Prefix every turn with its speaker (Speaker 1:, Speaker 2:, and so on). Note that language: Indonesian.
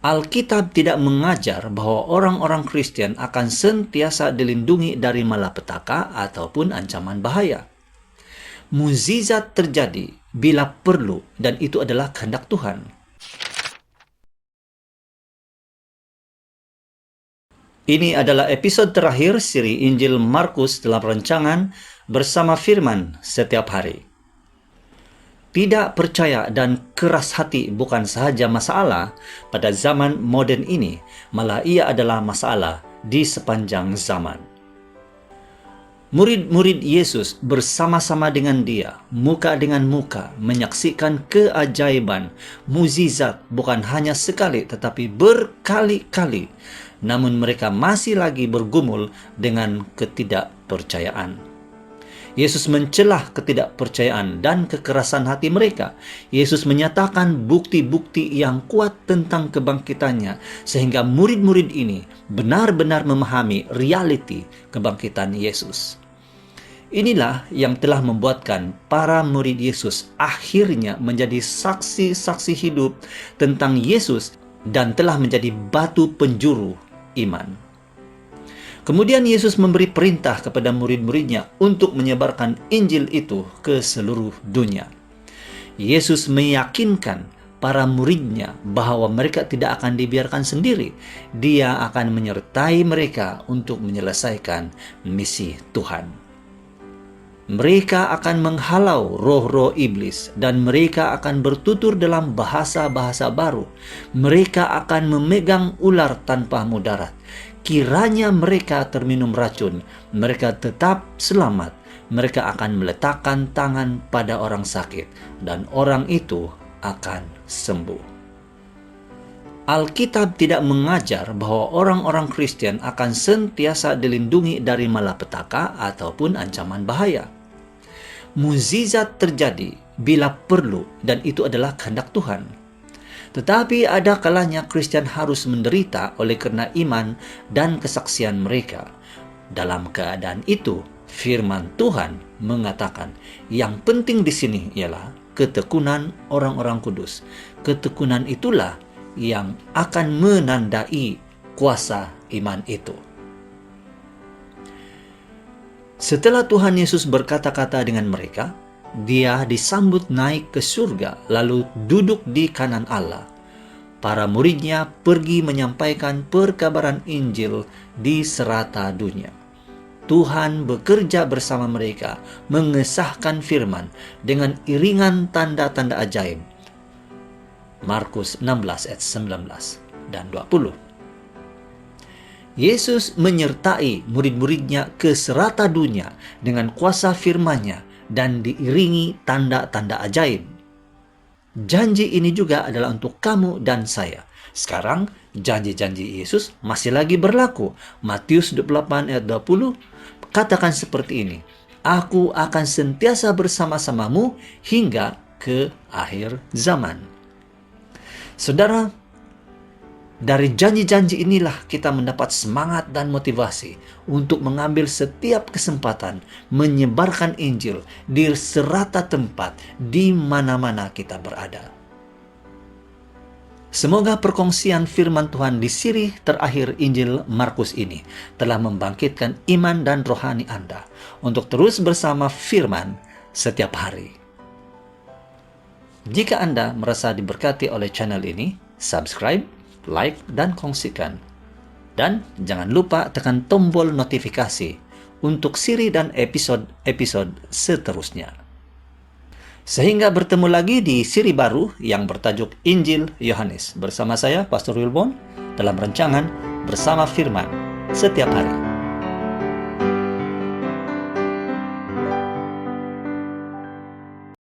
Speaker 1: Alkitab tidak mengajar bahwa orang-orang Kristen akan sentiasa dilindungi dari malapetaka ataupun ancaman bahaya. Mukjizat terjadi bila perlu, dan itu adalah kehendak Tuhan. Ini adalah episode terakhir siri Injil Markus dalam rancangan Bersama Firman Setiap Hari. Tidak percaya dan keras hati bukan sahaja masalah pada zaman moden ini, malah ia adalah masalah di sepanjang zaman. Murid-murid Yesus bersama-sama dengan dia, muka dengan muka, menyaksikan keajaiban, mukjizat bukan hanya sekali tetapi berkali-kali. Namun mereka masih lagi bergumul dengan ketidakpercayaan. Yesus mencelah ketidakpercayaan dan kekerasan hati mereka. Yesus menyatakan bukti-bukti yang kuat tentang kebangkitannya, sehingga murid-murid ini benar-benar memahami realiti kebangkitan Yesus. Inilah yang telah membuatkan para murid Yesus akhirnya menjadi saksi-saksi hidup tentang Yesus dan telah menjadi batu penjuru iman. Kemudian Yesus memberi perintah kepada murid-muridnya untuk menyebarkan Injil itu ke seluruh dunia. Yesus meyakinkan para muridnya bahwa mereka tidak akan dibiarkan sendiri. Dia akan menyertai mereka untuk menyelesaikan misi Tuhan. Mereka akan menghalau roh-roh iblis dan mereka akan bertutur dalam bahasa-bahasa baru. Mereka akan memegang ular tanpa mudarat. Kiranya mereka terminum racun, mereka tetap selamat. Mereka akan meletakkan tangan pada orang sakit, dan orang itu akan sembuh. Alkitab tidak mengajar bahwa orang-orang Kristen akan sentiasa dilindungi dari malapetaka ataupun ancaman bahaya. Mukjizat terjadi bila perlu, dan itu adalah kehendak Tuhan. Tetapi ada kalanya Kristen harus menderita oleh karena iman dan kesaksian mereka. Dalam keadaan itu, firman Tuhan mengatakan, yang penting di sini ialah ketekunan orang-orang kudus. Ketekunan itulah yang akan menandai kuasa iman itu. Setelah Tuhan Yesus berkata-kata dengan mereka, dia disambut naik ke surga, lalu duduk di kanan Allah. Para muridnya pergi menyampaikan perkabaran Injil di serata dunia. Tuhan bekerja bersama mereka, mengesahkan firman dengan iringan tanda-tanda ajaib. Markus 16 ayat 19 dan 20. Yesus menyertai murid-muridnya ke serata dunia dengan kuasa firman-Nya dan diiringi tanda-tanda ajaib. Janji ini juga adalah untuk kamu dan saya. Sekarang janji-janji Yesus masih lagi berlaku. Matius 28 ayat 20 katakan seperti ini, Aku akan sentiasa bersama-samamu hingga ke akhir zaman. Saudara, dari janji-janji inilah kita mendapat semangat dan motivasi untuk mengambil setiap kesempatan menyebarkan Injil di serata tempat di mana-mana kita berada. Semoga perkongsian firman Tuhan di siri terakhir Injil Markus ini telah membangkitkan iman dan rohani Anda untuk terus bersama firman setiap hari. Jika Anda merasa diberkati oleh channel ini, subscribe, like, dan kongsikan. Dan jangan lupa tekan tombol notifikasi untuk siri dan episode-episode seterusnya. Sehingga bertemu lagi di siri baru yang bertajuk Injil Yohanes. Bersama saya, Pastor Wilbon, dalam rancangan Bersama Firman Setiap Hari.